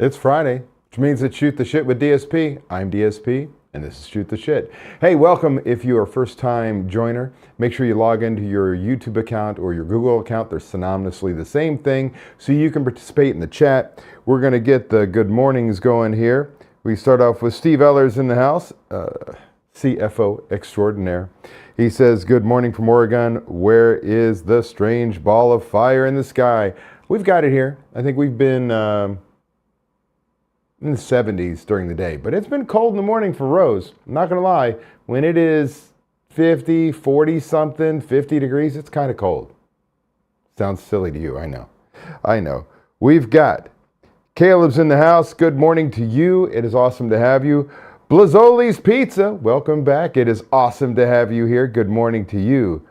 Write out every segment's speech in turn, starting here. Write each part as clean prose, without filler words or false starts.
It's Friday, which means it's Shoot the Shit with DSP. I'm DSP, and this is Shoot the Shit. Hey, welcome if you are a first-time joiner. Make sure you log into your YouTube account or your Google account. They're synonymously the same thing, so you can participate in the chat. We're going to get the good mornings going here. We start off with Steve Ellers in the house, CFO extraordinaire. He says, good morning from Oregon. Where is the strange ball of fire in the sky? We've got it here. I think we've been in the 70s during the day, but it's been cold in the morning for Rose. I'm not gonna lie, when it is 50, 40 something, 50 degrees, it's kind of cold. Sounds silly to you, I know. We've got Caleb's in the house. Good morning to you. It is awesome to have you. Blazzoli's Pizza, welcome back. It is awesome to have you here. Good morning to you.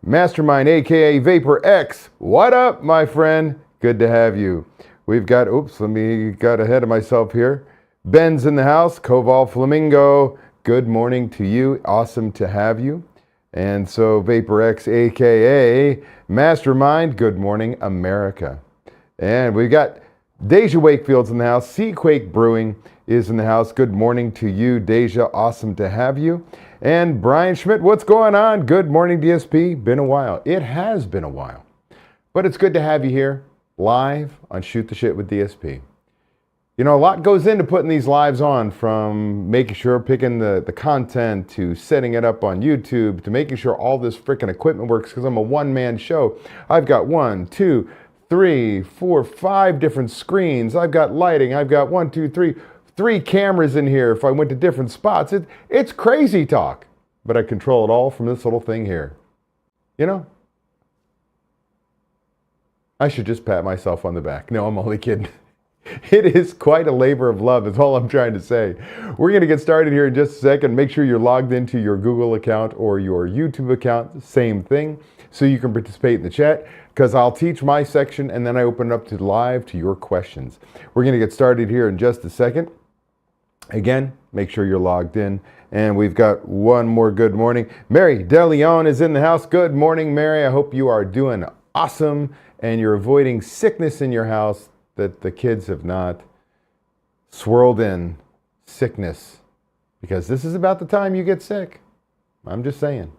Mastermind, aka Vapor X, what up, my friend? Good to have you. We've got, got ahead of myself here. Ben's in the house, Koval Flamingo. Good morning to you. Awesome to have you. And so Vapor X, aka Mastermind, good morning, America. And we've got Deja Wakefield's in the house. Seaquake Brewing is in the house. Good morning to you, Deja. Awesome to have you. And Brian Schmidt, what's going on? Good morning, DSP. Been a while. It has been a while. But it's good to have you here live on Shoot the Shit with DSP. You know, a lot goes into putting these lives on, from making sure, picking the content, to setting it up on YouTube, to making sure all this freaking equipment works, because I'm a one-man show. I've got 1, 2, 3, 4, 5 different screens. I've got lighting. I've got 1, 2, 3, 3 cameras in here if I went to different spots. It's crazy talk, but I control it all from this little thing here. You know? I should just pat myself on the back. No, I'm only kidding. It is quite a labor of love, is all I'm trying to say. We're going to get started here in just a second. Make sure you're logged into your Google account or your YouTube account, same thing, so you can participate in the chat, because I'll teach my section and then I open it up to live to your questions. We're going to get started here in just a second. Again, make sure you're logged in. And we've got one more good morning. Mary DeLeon is in the house. Good morning, Mary. I hope you are doing awesome and you're avoiding sickness in your house, that the kids have not swirled in sickness, because this is about the time you get sick. I'm just saying.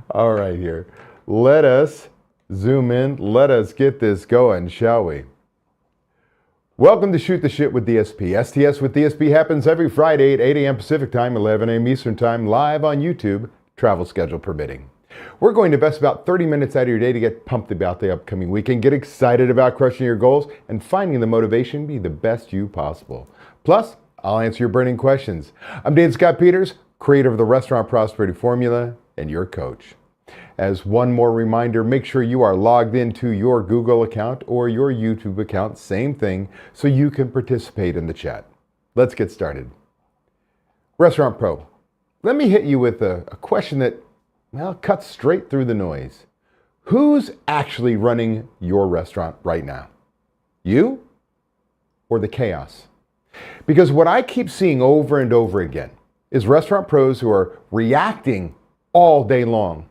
All right, here. Let us zoom in. Let us get this going, shall we? Welcome to Shoot the Shit with DSP. STS with DSP happens every Friday at 8 a.m. Pacific Time, 11 a.m. Eastern Time, live on YouTube, travel schedule permitting. We're going to invest about 30 minutes out of your day to get pumped about the upcoming weekend, get excited about crushing your goals, and finding the motivation to be the best you possible. Plus, I'll answer your burning questions. I'm Dave Scott Peters, creator of the Restaurant Prosperity Formula, and your coach. As one more reminder, make sure you are logged into your Google account or your YouTube account, same thing, so you can participate in the chat. Let's get started. Restaurant Pro, let me hit you with a question that, well, cuts straight through the noise. Who's actually running your restaurant right now? You or the chaos? Because what I keep seeing over and over again is restaurant pros who are reacting all day long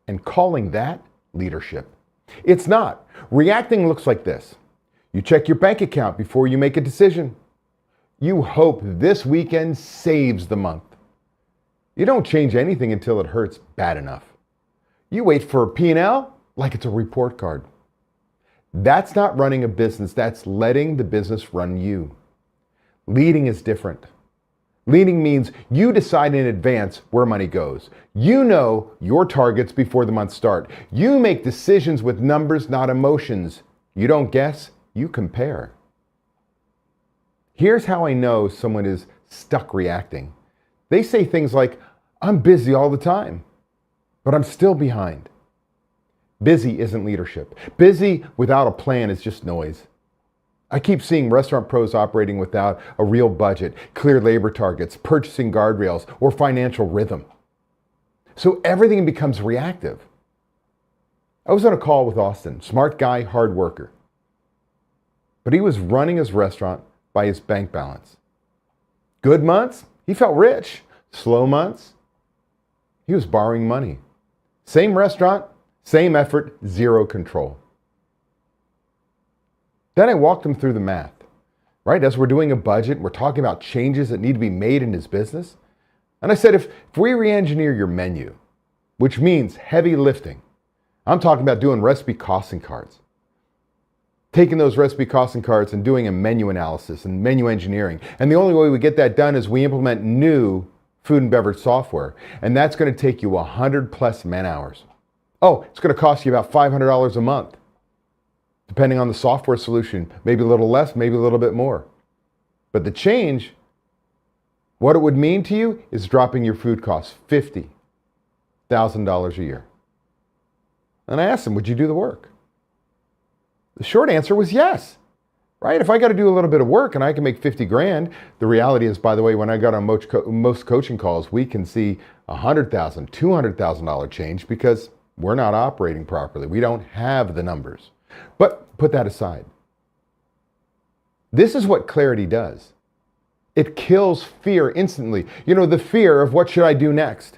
and calling that leadership. It's not. Reacting looks like this. You check your bank account before you make a decision. You hope this weekend saves the month. You don't change anything until it hurts bad enough. You wait for a P&L like it's a report card. That's not running a business. That's letting the business run you. Leading is different. Leading means you decide in advance where money goes. You know your targets before the months start. You make decisions with numbers, not emotions. You don't guess, you compare. Here's how I know someone is stuck reacting. They say things like, I'm busy all the time, but I'm still behind. Busy isn't leadership. Busy without a plan is just noise. I keep seeing restaurant pros operating without a real budget, clear labor targets, purchasing guardrails, or financial rhythm. So everything becomes reactive. I was on a call with Austin, smart guy, hard worker. But he was running his restaurant by his bank balance. Good months, he felt rich. Slow months, he was borrowing money. Same restaurant, same effort, zero control. Then I walked him through the math, right? As we're doing a budget, we're talking about changes that need to be made in his business. And I said, if we re-engineer your menu, which means heavy lifting, I'm talking about doing recipe costing cards, taking those recipe costing cards and doing a menu analysis and menu engineering. And the only way we get that done is we implement new food and beverage software. And that's going to take you 100 plus man hours. Oh, it's going to cost you about $500 a month, depending on the software solution. Maybe a little less, maybe a little bit more. But the change, what it would mean to you is dropping your food costs $50,000 a year. And I asked him, would you do the work? The short answer was yes, right? If I got to do a little bit of work and I can make 50 grand, the reality is, by the way, when I got on most coaching calls, we can see $100,000, $200,000 change because we're not operating properly. We don't have the numbers. But put that aside. This is what clarity does. It kills fear instantly. You know, the fear of what should I do next?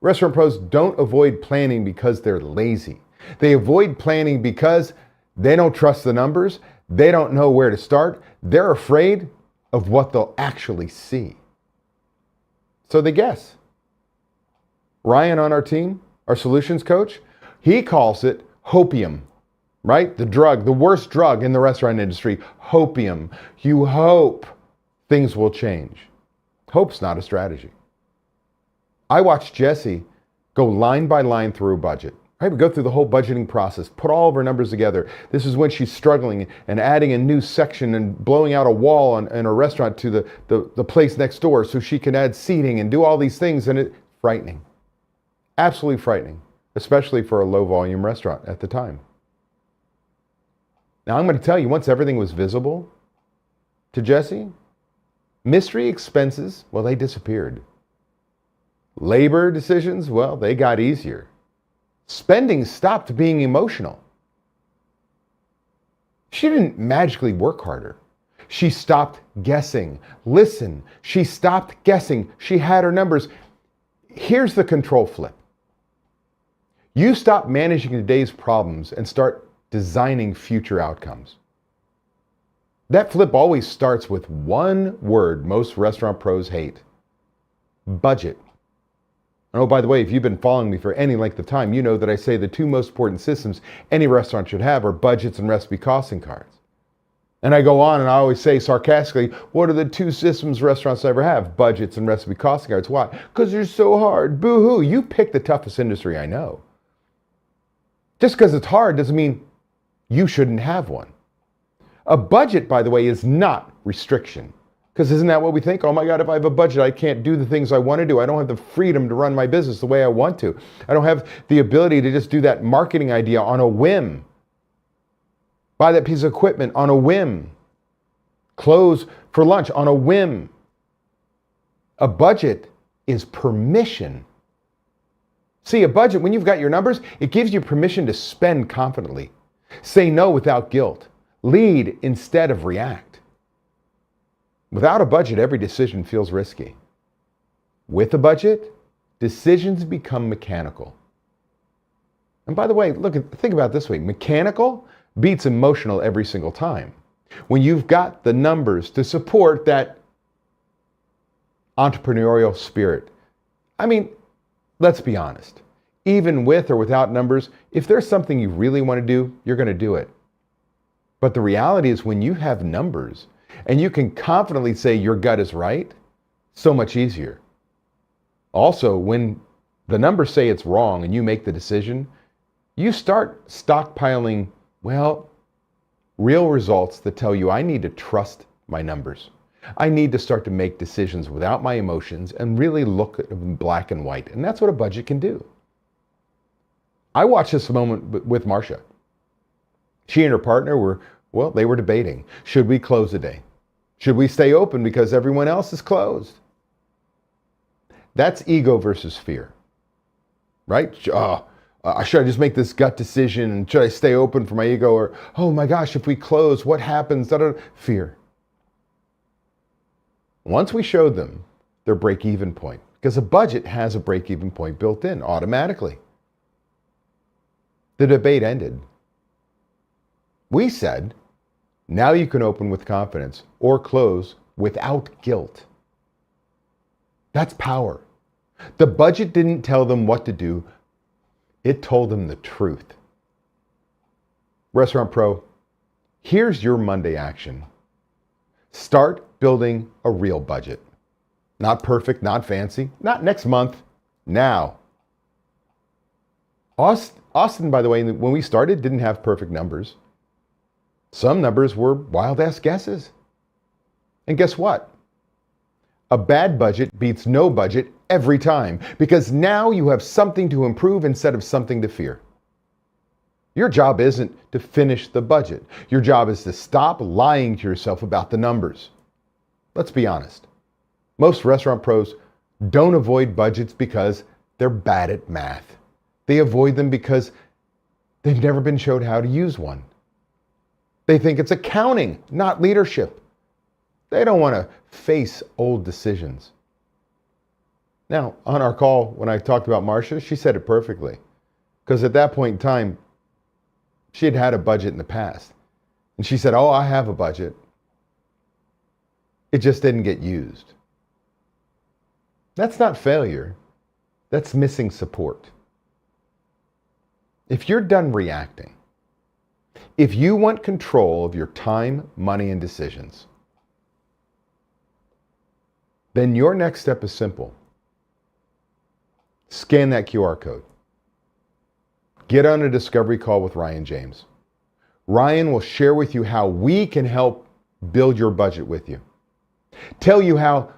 Restaurant pros don't avoid planning because they're lazy. They avoid planning because they don't trust the numbers. They don't know where to start. They're afraid of what they'll actually see. So they guess. Ryan on our team, our solutions coach, he calls it hopium, right? The drug, the worst drug in the restaurant industry, hopium. You hope things will change. Hope's not a strategy. I watched Jessie go line by line through a budget. Right, we go through the whole budgeting process, put all of her numbers together. This is when she's struggling and adding a new section and blowing out a wall in a restaurant to the place next door so she can add seating and do all these things. And it's frightening, absolutely frightening, especially for a low volume restaurant at the time. Now I'm going to tell you, once everything was visible to Jessie, mystery expenses, well, they disappeared. Labor decisions, well, they got easier. Spending stopped being emotional. She didn't magically work harder. She stopped guessing. Listen, she stopped guessing. She had her numbers. Here's the control flip. You stop managing today's problems and start designing future outcomes. That flip always starts with one word most restaurant pros hate: budget. And oh, by the way, if you've been following me for any length of time, you know that I say the two most important systems any restaurant should have are budgets and recipe costing cards. And I go on and I always say sarcastically, what are the two systems restaurants ever have? Budgets and recipe costing cards. Why? Because they're so hard. Boo-hoo. You pick the toughest industry I know. Just because it's hard doesn't mean you shouldn't have one. A budget, by the way, is not restriction. Because isn't that what we think? Oh my God, if I have a budget, I can't do the things I want to do. I don't have the freedom to run my business the way I want to. I don't have the ability to just do that marketing idea on a whim. Buy that piece of equipment on a whim. Close for lunch on a whim. A budget is permission. See, a budget, when you've got your numbers, it gives you permission to spend confidently. Say no without guilt. Lead instead of react. Without a budget, every decision feels risky. With a budget, decisions become mechanical. And by the way, think about it this way. Mechanical beats emotional every single time. When you've got the numbers to support that entrepreneurial spirit. I mean, let's be honest. Even with or without numbers, if there's something you really want to do, you're going to do it. But the reality is when you have numbers, and you can confidently say your gut is right, so much easier. Also, when the numbers say it's wrong and you make the decision, you start stockpiling, well, real results that tell you I need to trust my numbers. I need to start to make decisions without my emotions and really look at them black and white. And that's what a budget can do. I watched this moment with Marcia. She and her partner were debating. Should we close a day? Should we stay open because everyone else is closed? That's ego versus fear, right? Should I just make this gut decision? And should I stay open for my ego? Or, oh my gosh, if we close, what happens? Fear. Once we showed them their break-even point, because a budget has a break-even point built in automatically, the debate ended. We said, Now you can open with confidence or close without guilt. That's power. The budget didn't tell them what to do. It told them the truth. Restaurant Pro, here's your Monday action. Start building a real budget. Not perfect, not fancy, not next month, now. Austin, by the way, when we started, didn't have perfect numbers. Some numbers were wild-ass guesses. And guess what? A bad budget beats no budget every time, because now you have something to improve instead of something to fear. Your job isn't to finish the budget. Your job is to stop lying to yourself about the numbers. Let's be honest. Most restaurant pros don't avoid budgets because they're bad at math. They avoid them because they've never been showed how to use one. They think it's accounting, not leadership. They don't want to face old decisions. Now, on our call, when I talked about Marcia, she said it perfectly. Because at that point in time, she had had a budget in the past. And she said, oh, I have a budget. It just didn't get used. That's not failure. That's missing support. If you're done reacting, if you want control of your time, money, and decisions, then your next step is simple. Scan that QR code. Get on a discovery call with Ryan James. Ryan will share with you how we can help build your budget with you. Tell you how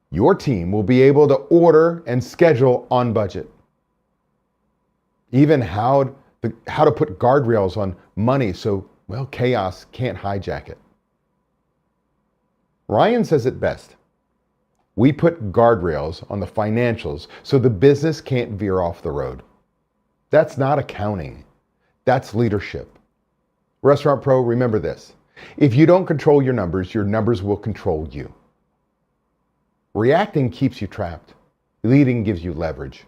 your team will be able to order and schedule on budget. Even how to put guardrails on money so, well, chaos can't hijack it. Ryan says it best. We put guardrails on the financials so the business can't veer off the road. That's not accounting. That's leadership. Restaurant Pro, remember this. If you don't control your numbers will control you. Reacting keeps you trapped. Leading gives you leverage.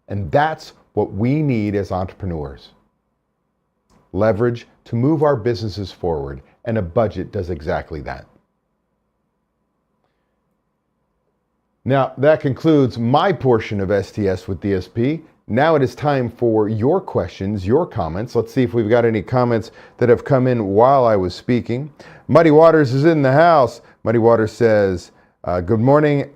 And that's what we need as entrepreneurs. Leverage to move our businesses forward, and a budget does exactly that. Now, that concludes my portion of STS with DSP. Now it is time for your questions, your comments. Let's see if we've got any comments that have come in while I was speaking. Muddy Waters is in the house. Muddy Waters says, good morning,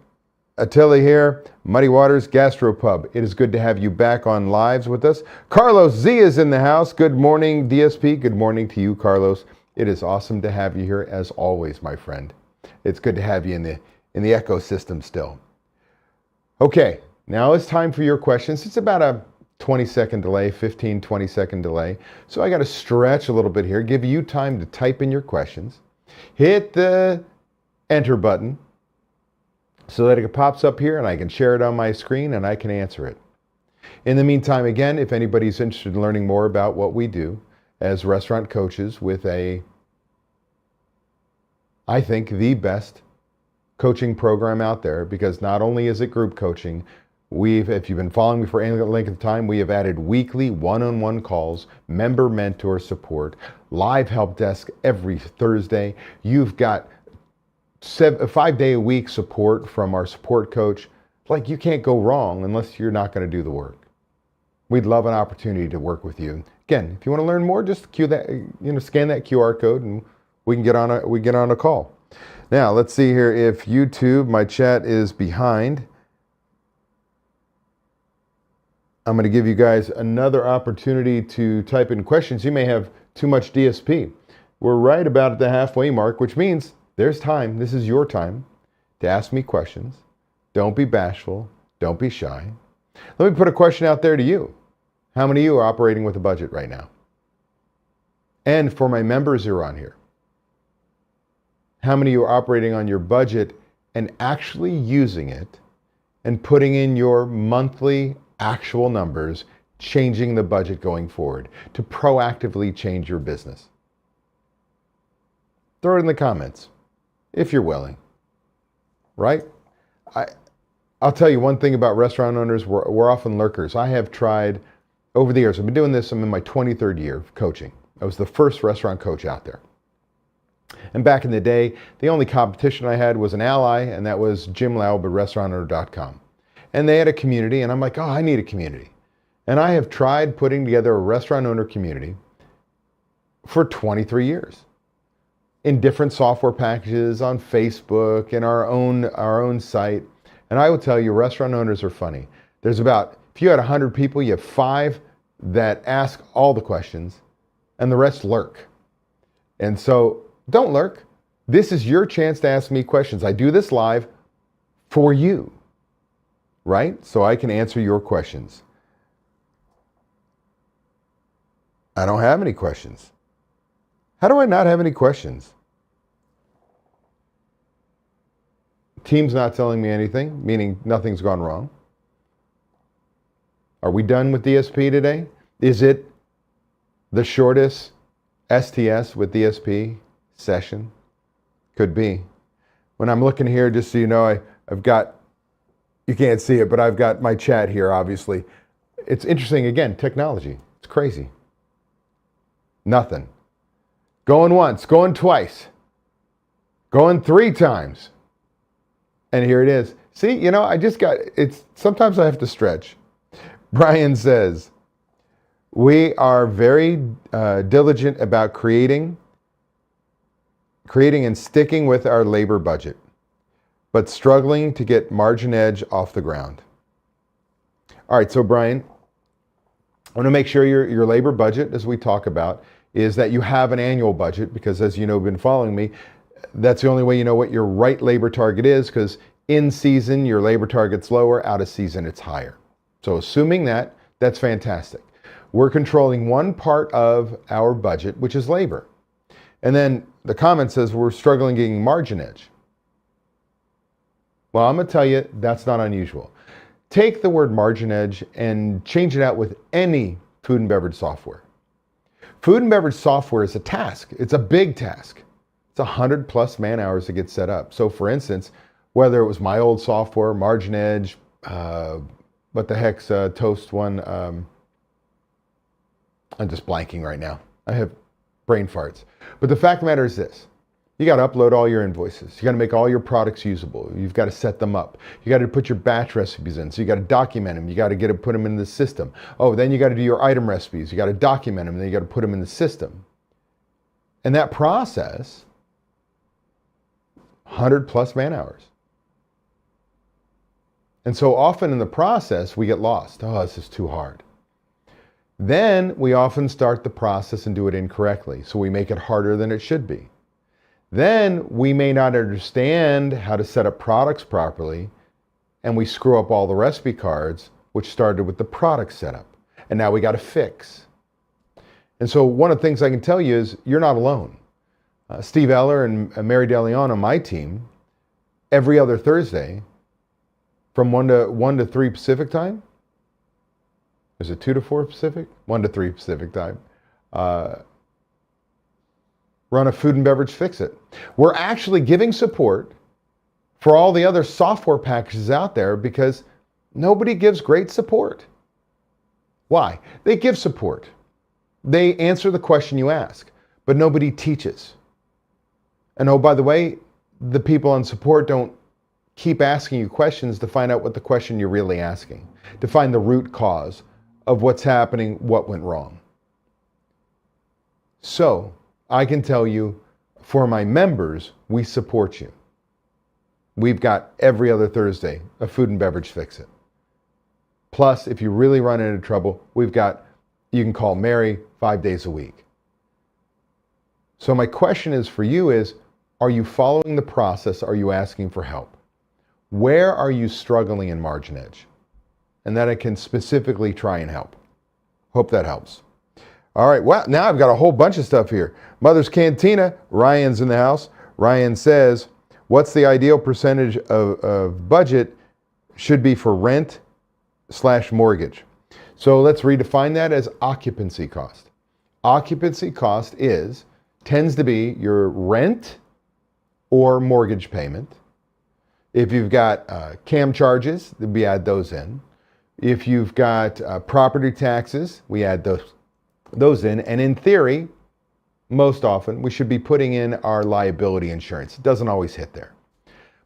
Attila here. Muddy Waters Gastropub. It is good to have you back on lives with us. Carlos Z is in the house. Good morning, DSP. Good morning to you, Carlos. It is awesome to have you here as always, my friend. It's good to have you in the ecosystem still. Okay, now it's time for your questions. It's about a 20-second delay, 15, 20-second delay. So I got to stretch a little bit here, give you time to type in your questions. Hit the enter button so that it pops up here and I can share it on my screen and I can answer it. In the meantime, again, if anybody's interested in learning more about what we do as restaurant coaches with I think, the best coaching program out there, because not only is it group coaching, if you've been following me for any length of time, we have added weekly one-on-one calls, member mentor support, live help desk every Thursday. You've got 5-day-a-week support from our support coach. Like, you can't go wrong unless you're not going to do the work. We'd love an opportunity to work with you. Again, if you want to learn more, just scan that QR code and we get on a call. Now, let's see here if YouTube, my chat is behind. I'm going to give you guys another opportunity to type in questions. You may have too much DSP. We're right about at the halfway mark, which means there's time. This is your time to ask me questions. Don't be bashful. Don't be shy. Let me put a question out there to you. How many of you are operating with a budget right now? And for my members who are on here, how many of you are operating on your budget and actually using it and putting in your monthly actual numbers, changing the budget going forward to proactively change your business? Throw it in the comments if you're willing, right? I'll tell you one thing about restaurant owners, we're often lurkers. I have tried over the years, I've been doing this, I'm in my 23rd year of coaching. I was the first restaurant coach out there. And back in the day, the only competition I had was an ally, and that was Jim Laub at restaurantowner.com. And they had a community, and I'm like, oh, I need a community. And I have tried putting together a restaurant owner community for 23 years in different software packages on Facebook and our own site. And I will tell you, restaurant owners are funny. There's about, if you had 100 people, you have 5 that ask all the questions, and the rest lurk. And so don't lurk. This is your chance to ask me questions. I do this live for you, right? So I can answer your questions. I don't have any questions. How do I not have any questions? Team's not telling me anything, meaning nothing's gone wrong. Are we done with DSP today? Is it the shortest STS with DSP session? Could be. When I'm looking here, just so you know, I've got, you can't see it, but I've got my chat here, obviously. It's interesting, again, technology. It's crazy. Nothing. Going once, going twice, going 3 times. And here it is. See, you know, I just got, it's, sometimes I have to stretch. Brian says, we are very diligent about creating and sticking with our labor budget, but struggling to get Margin Edge off the ground. All right, so Brian, I want to make sure your labor budget, as we talk about, is that you have an annual budget, because as you know, been following me, that's the only way you know what your right labor target is, because in season, your labor target's lower, out of season, it's higher. So assuming that, that's fantastic. We're controlling one part of our budget, which is labor. And then the comment says we're struggling getting Margin Edge. Well, I'm going to tell you, that's not unusual. Take the word Margin Edge and change it out with any food and beverage software. Food and beverage software is a task. It's a big task. It's 100+ man hours to get set up. So for instance, whether it was my old software, Margin Edge, what the heck's Toast one? I'm just blanking right now. I have brain farts. But the fact of the matter is this. You got to upload all your invoices. You got to make all your products usable. You've got to set them up. You got to put your batch recipes in. So you got to document them. You got to put them in the system. Oh, then you got to do your item recipes. You got to document them. And then you got to put them in the system. And that process, 100+ man hours. And so often in the process, we get lost. Oh, this is too hard. Then we often start the process and do it incorrectly. So we make it harder than it should be. Then we may not understand how to set up products properly, and we screw up all the recipe cards, which started with the product setup. And now we got to fix. And so one of the things I can tell you is you're not alone. Steve Eller and Mary DeLeon on my team, every other Thursday, from 1 to 3 Pacific time. Is it 2 to 4 Pacific? 1 to 3 Pacific time. Run a food and beverage fix it. We're actually giving support for all the other software packages out there because nobody gives great support. Why? They give support. They answer the question you ask, but nobody teaches. And oh, by the way, the people on support don't keep asking you questions to find out what the question you're really asking, to find the root cause of what's happening, what went wrong. So I can tell you, for my members, we support you. We've got every other Thursday a food and beverage fix it. Plus, if you really run into trouble, you can call Mary 5 days a week. So my question is for you is, are you following the process? Are you asking for help? Where are you struggling in Margin Edge? And then I can specifically try and help. Hope that helps. All right, well, now I've got a whole bunch of stuff here. Mother's Cantina, Ryan's in the house. Ryan says, what's the ideal percentage of budget should be for rent/mortgage? So let's redefine that as occupancy cost. Occupancy cost tends to be your rent or mortgage payment. If you've got CAM charges, we add those in. If you've got property taxes, we add those in. And in theory, most often, we should be putting in our liability insurance. It doesn't always hit there.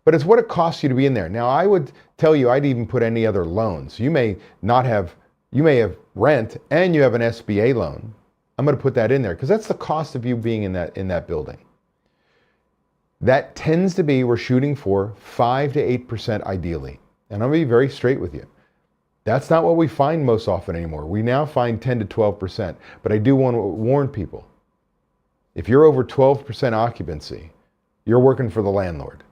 But it's what it costs you to be in there. Now, I would tell you I'd even put any other loans. You may have rent and you have an SBA loan. I'm going to put that in there because that's the cost of you being in that building. That tends to be, we're shooting for 5 to 8% ideally. And I'm going to be very straight with you. That's not what we find most often anymore. We now find 10 to 12%. But I do want to warn people, if you're over 12% occupancy, you're working for the landlord.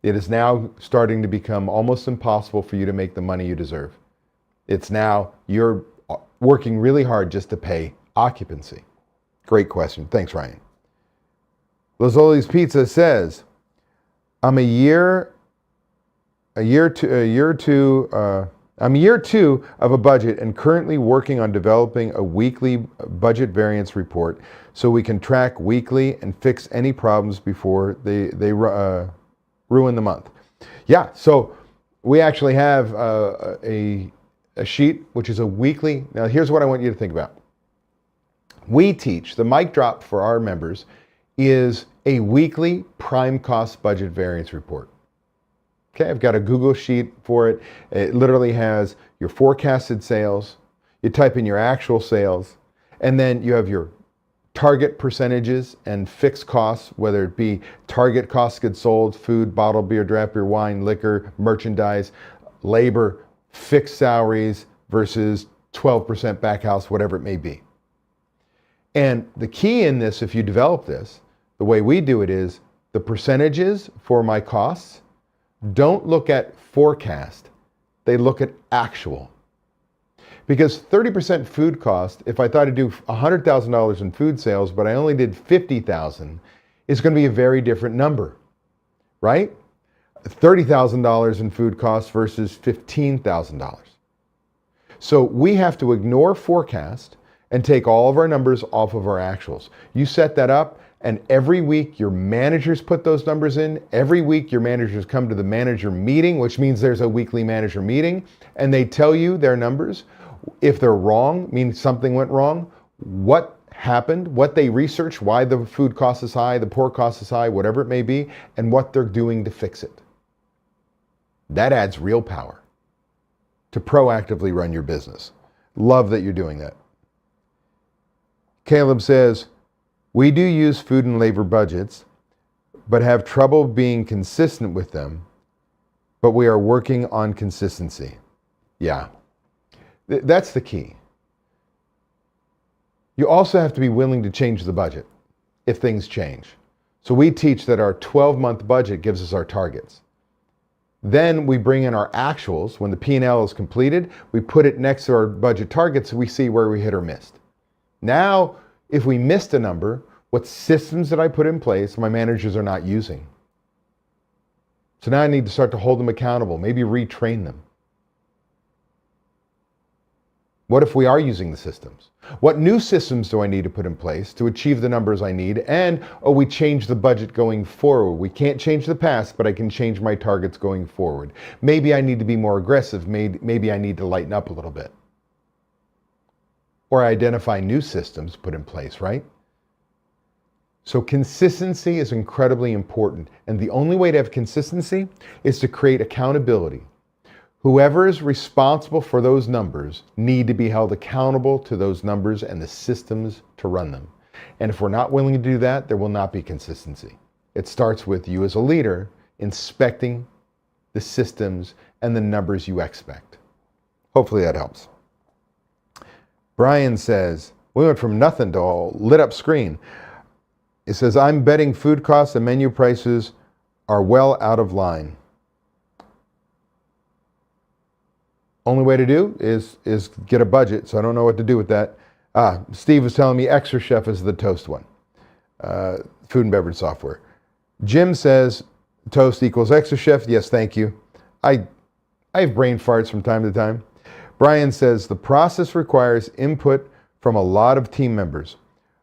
It is now starting to become almost impossible for you to make the money you deserve. It's now, you're working really hard just to pay occupancy. Great question. Thanks, Ryan. Lozoli's Pizza says, I'm year two of a budget and currently working on developing a weekly budget variance report so we can track weekly and fix any problems before they ruin the month. Yeah, so we actually have a sheet, which is a weekly. Now, here's what I want you to think about. We teach, the mic drop for our members is a weekly prime cost budget variance report. Okay, I've got a Google sheet for it. It literally has your forecasted sales. You type in your actual sales, and then you have your target percentages and fixed costs, whether it be target cost of goods sold, food, bottled beer, draft beer, wine, liquor, merchandise, labor, fixed salaries versus 12% back house, whatever it may be. And the key in this, if you develop this, the way we do it is the percentages for my costs don't look at forecast, they look at actual. Because 30% food cost, if I thought to do $100,000 in food sales, but I only did $50,000, is going to be a very different number, right? $30,000 in food costs versus $15,000. So we have to ignore forecast and take all of our numbers off of our actuals. You set that up, and every week your managers put those numbers in. Every week your managers come to the manager meeting, which means there's a weekly manager meeting, and they tell you their numbers. If they're wrong, means something went wrong, what happened, what they researched, why the food cost is high, the pork cost is high, whatever it may be, and what they're doing to fix it. That adds real power to proactively run your business. Love that you're doing that. Caleb says, we do use food and labor budgets, but have trouble being consistent with them, but we are working on consistency. Yeah, that's the key. You also have to be willing to change the budget if things change. So we teach that our 12-month budget gives us our targets. Then we bring in our actuals. When the P&L is completed, we put it next to our budget targets so we see where we hit or missed. Now, if we missed a number, what systems did I put in place my managers are not using? So now I need to start to hold them accountable, maybe retrain them. What if we are using the systems? What new systems do I need to put in place to achieve the numbers I need? And, we change the budget going forward. We can't change the past, but I can change my targets going forward. Maybe I need to be more aggressive. Maybe I need to lighten up a little bit. Or identify new systems put in place, right? So consistency is incredibly important. And the only way to have consistency is to create accountability. Whoever is responsible for those numbers need to be held accountable to those numbers and the systems to run them. And if we're not willing to do that, there will not be consistency. It starts with you as a leader inspecting the systems and the numbers you expect. Hopefully that helps. Brian says, we went from nothing to a lit up screen. It says, I'm betting food costs and menu prices are well out of line. Only way to do is get a budget, so I don't know what to do with that. Steve was telling me XtraChef is the Toast one. Food and beverage software. Jim says Toast equals XtraChef. Yes, thank you. I have brain farts from time to time. Brian says the process requires input from a lot of team members.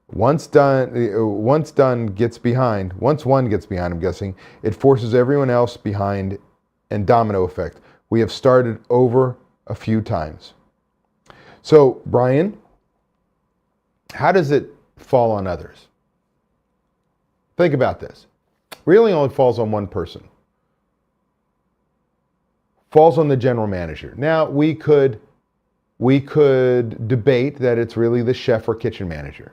Once one gets behind, I'm guessing, it forces everyone else behind and domino effect. We have started over a few times. So, Brian, how does it fall on others? Think about this. Really only falls on one person. Falls on the general manager. Now, we could debate that it's really the chef or kitchen manager.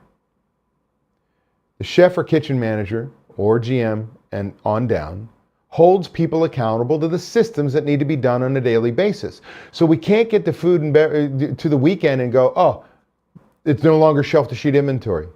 The chef or kitchen manager, or GM and on down, holds people accountable to the systems that need to be done on a daily basis. So we can't get the food and to the weekend and go, oh, it's no longer shelf-to-sheet inventory.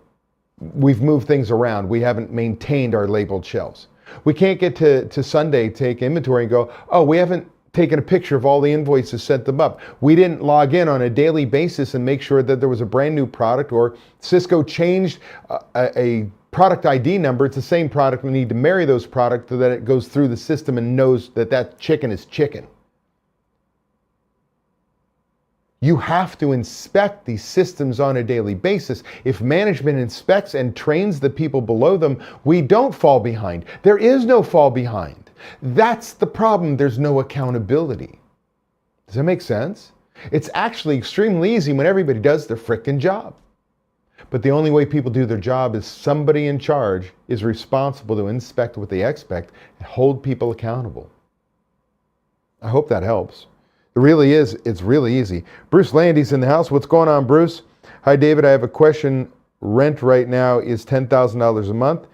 We've moved things around. We haven't maintained our labeled shelves. We can't get to Sunday, take inventory and go, oh, we haven't taken a picture of all the invoices, sent them up. We didn't log in on a daily basis and make sure that there was a brand new product, or Cisco changed a product ID number. It's the same product. We need to marry those products so that it goes through the system and knows that that chicken is chicken. You have to inspect these systems on a daily basis. If management inspects and trains the people below them, we don't fall behind. There is no fall behind. That's the problem. There's no accountability. Does that make sense? It's actually extremely easy when everybody does their frickin' job. But the only way people do their job is somebody in charge is responsible to inspect what they expect and hold people accountable. I hope that helps. It's really easy. Bruce Landy's in the house. What's going on, Bruce? Hi, David. I have a question. Rent right now is $10,000 a month.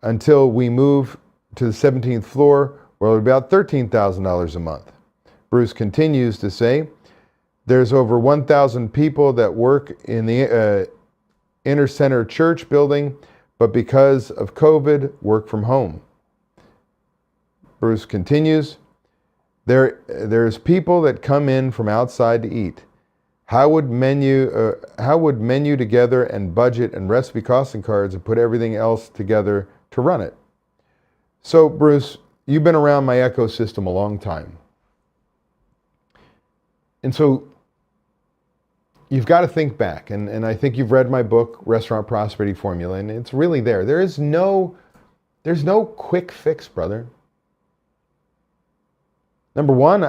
Until we move to the 17th floor, we're about $13,000 a month. Bruce continues to say, there's over 1,000 people that work in the Inner Center Church building, but because of COVID, work from home. Bruce continues, there's people that come in from outside to eat. How would menu together and budget and recipe costing cards and put everything else together to run it? So Bruce, you've been around my ecosystem a long time. And so you've got to think back, and I think you've read my book, Restaurant Prosperity Formula, and it's really there. There's no quick fix, brother. Number one,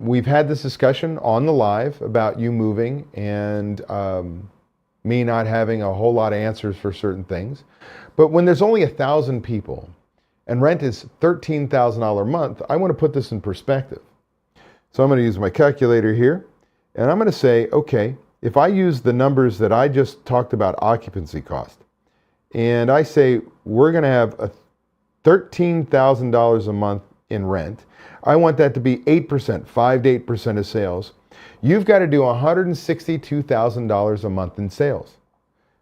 we've had this discussion on the live about you moving and me not having a whole lot of answers for certain things. But when there's only 1,000 people and rent is $13,000 a month, I want to put this in perspective. So I'm going to use my calculator here, and I'm going to say, okay, if I use the numbers that I just talked about occupancy cost, and I say we're going to have a $13,000 a month in rent, I want that to be 8%, 5 to 8% of sales. You've got to do $162,000 a month in sales.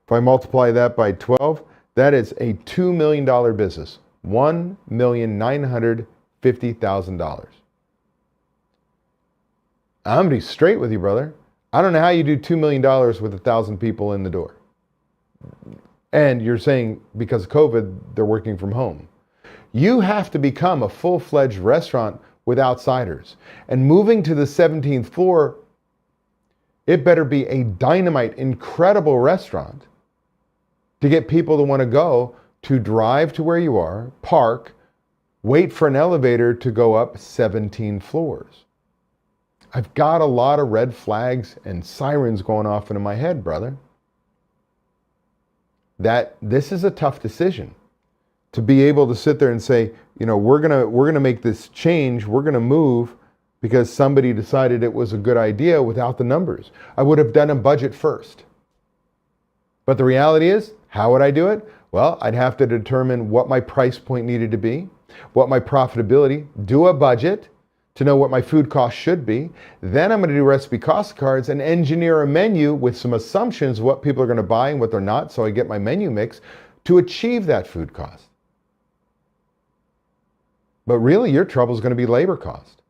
If I multiply that by 12, that is a $2 million business, $1,950,000. I'm going to be straight with you, brother. I don't know how you do $2 million with 1,000 people in the door. And you're saying because of COVID, they're working from home. You have to become a full-fledged restaurant with outsiders. And moving to the 17th floor, it better be a dynamite, incredible restaurant to get people to want to go, to drive to where you are, park, wait for an elevator to go up 17 floors. I've got a lot of red flags and sirens going off into my head, brother. This is a tough decision. To be able to sit there and say, we're gonna make this change, we're gonna move because somebody decided it was a good idea without the numbers. I would have done a budget first. But the reality is, how would I do it? Well, I'd have to determine what my price point needed to be, what my profitability, do a budget to know what my food cost should be. Then I'm going to do recipe cost cards and engineer a menu with some assumptions of what people are going to buy and what they're not, so I get my menu mix to achieve that food cost. But really, your trouble is going to be labor cost.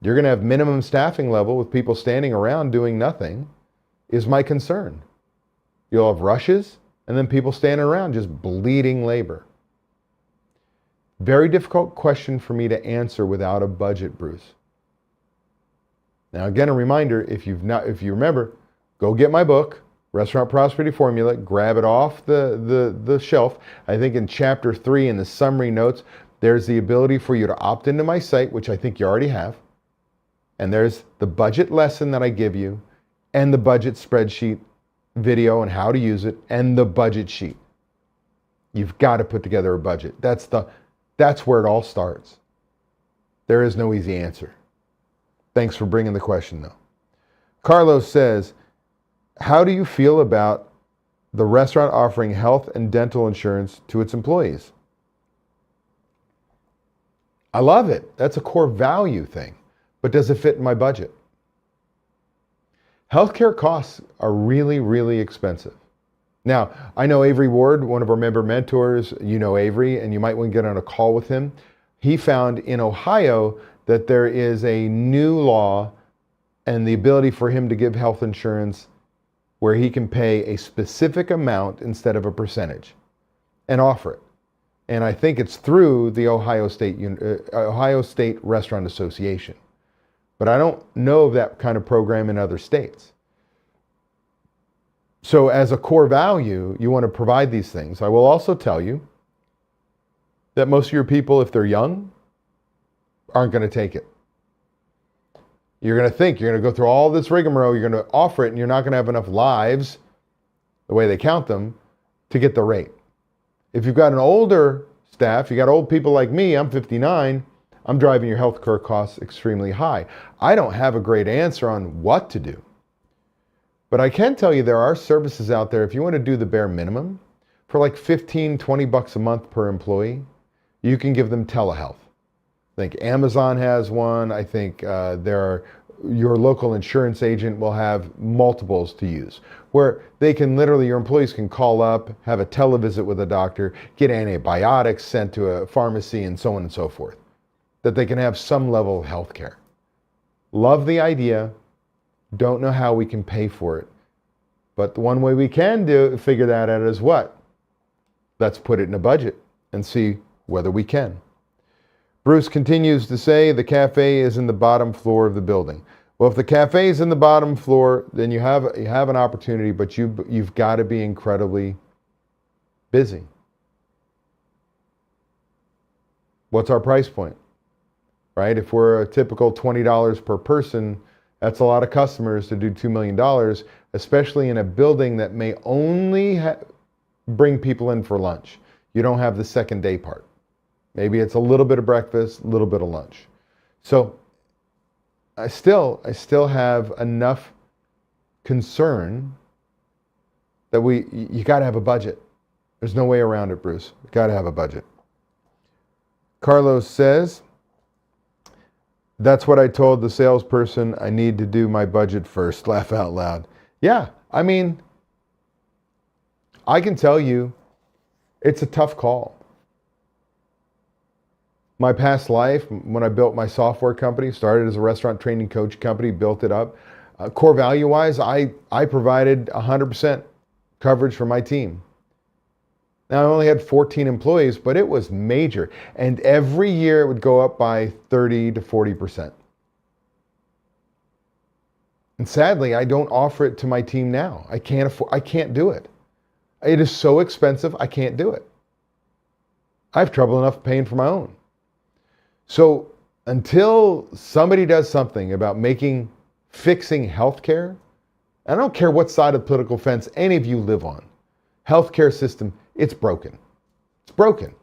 You're going to have minimum staffing level with people standing around doing nothing, is my concern. You'll have rushes and then people standing around just bleeding labor. Very difficult question for me to answer without a budget, Bruce. Now, again, a reminder, if you remember, go get my book, Restaurant Prosperity Formula, grab it off the shelf. I think in chapter 3 in the summary notes, there's the ability for you to opt into my site, which I think you already have. And there's the budget lesson that I give you and the budget spreadsheet video and how to use it and the budget sheet. You've got to put together a budget. That's where it all starts. There is no easy answer. Thanks for bringing the question, though. Carlos says, how do you feel about the restaurant offering health and dental insurance to its employees? I love it. That's a core value thing. But does it fit in my budget? Healthcare costs are really, really expensive. Now, I know Avery Ward, one of our member mentors. You know Avery, and you might want to get on a call with him. He found in Ohio that there is a new law and the ability for him to give health insurance where he can pay a specific amount instead of a percentage and offer it. And I think it's through the Ohio State Restaurant Association. But I don't know of that kind of program in other states. So as a core value, you want to provide these things. I will also tell you that most of your people, if they're young, aren't going to take it. You're going to think you're going to go through all this rigmarole, you're going to offer it, and you're not going to have enough lives, the way they count them, to get the rate. If you've got an older staff, you got old people like me, I'm 59, I'm driving your healthcare costs extremely high. I don't have a great answer on what to do. But I can tell you there are services out there, if you want to do the bare minimum, for like 15, 20 bucks a month per employee, you can give them telehealth. I think Amazon has one. I think your local insurance agent will have multiples to use, where they can literally, your employees can call up, have a televisit with a doctor, get antibiotics sent to a pharmacy, and so on and so forth, that they can have some level of health care. Love the idea. Don't know how we can pay for it. But the one way we can figure that out is what? Let's put it in a budget and see whether we can. Bruce continues to say the cafe is in the bottom floor of the building. Well, if the cafe is in the bottom floor, then you have an opportunity, but you've got to be incredibly busy. What's our price point? Right? If we're a typical $20 per person, that's a lot of customers to do $2 million, especially in a building that may only bring people in for lunch. You don't have the second day part. Maybe it's a little bit of breakfast, a little bit of lunch. So I still have enough concern that you got to have a budget. There's no way around it, Bruce. You got to have a budget. Carlos says, that's what I told the salesperson. I need to do my budget first. Laugh out loud. Yeah, I mean, I can tell you, it's a tough call. My past life, when I built my software company, started as a restaurant training coach company, built it up. Core value-wise, I provided 100% coverage for my team. Now, I only had 14 employees, but it was major. And every year it would go up by 30 to 40%. And sadly, I don't offer it to my team now. I can't do it. It is so expensive, I can't do it. I have trouble enough paying for my own. So until somebody does something about fixing healthcare, I don't care what side of the political fence any of you live on, healthcare system, it's broken. It's broken.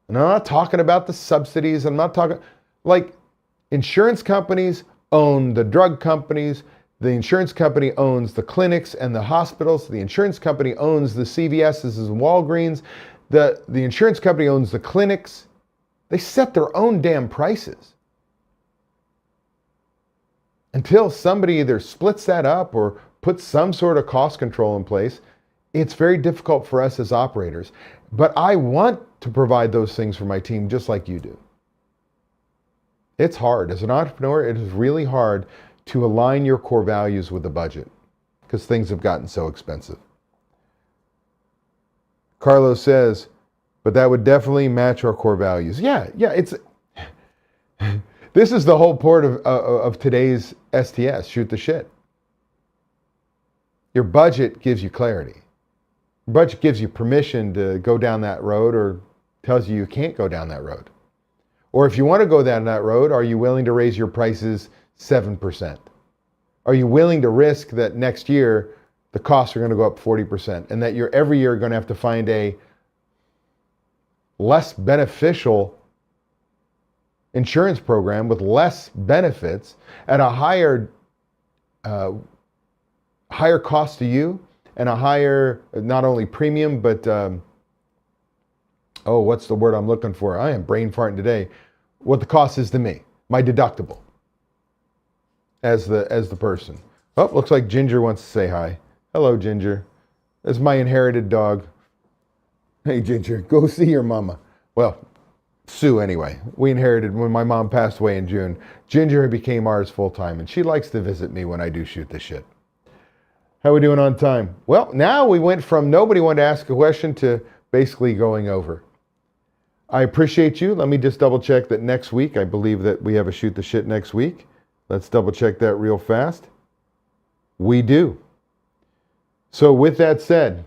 And I'm not talking about the subsidies. I'm not talking, like, insurance companies own the drug companies. The insurance company owns the clinics and the hospitals. The insurance company owns the CVS's and Walgreens. The insurance company owns the clinics. They set their own damn prices. Until somebody either splits that up or puts some sort of cost control in place, it's very difficult for us as operators. But I want to provide those things for my team just like you do. It's hard. As an entrepreneur, it is really hard to align your core values with the budget because things have gotten so expensive. Carlos says, but that would definitely match our core values. Yeah, it's this is the whole part of today's STS, shoot the shit. Your budget gives you clarity. Your budget gives you permission to go down that road or tells you can't go down that road. Or if you want to go down that road, are you willing to raise your prices 7%? Are you willing to risk that next year the costs are going to go up 40% and that you're every year going to have to find a less beneficial insurance program with less benefits at a higher cost to you and a higher, not only premium, but what's the word I'm looking for? I am brain farting today. What the cost is to me, my deductible as the person. Oh, looks like Ginger wants to say hi. Hello, Ginger. That's my inherited dog. Hey, Ginger, go see your mama. Well, Sue anyway. We inherited when my mom passed away in June. Ginger became ours full time, and she likes to visit me when I do shoot the shit. How we doing on time? Well, now we went from nobody wanted to ask a question to basically going over. I appreciate you. Let me just double check that next week. I believe that we have a shoot the shit next week. Let's double check that real fast. We do. So with that said,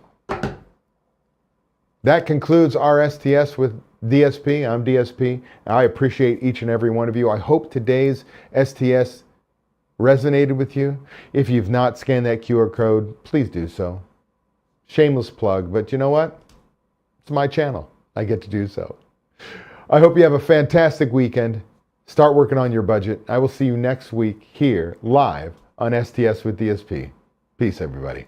that concludes our STS with DSP. I'm DSP. I appreciate each and every one of you. I hope today's STS resonated with you. If you've not scanned that QR code, please do so. Shameless plug, but you know what? It's my channel. I get to do so. I hope you have a fantastic weekend. Start working on your budget. I will see you next week here live on STS with DSP. Peace, everybody.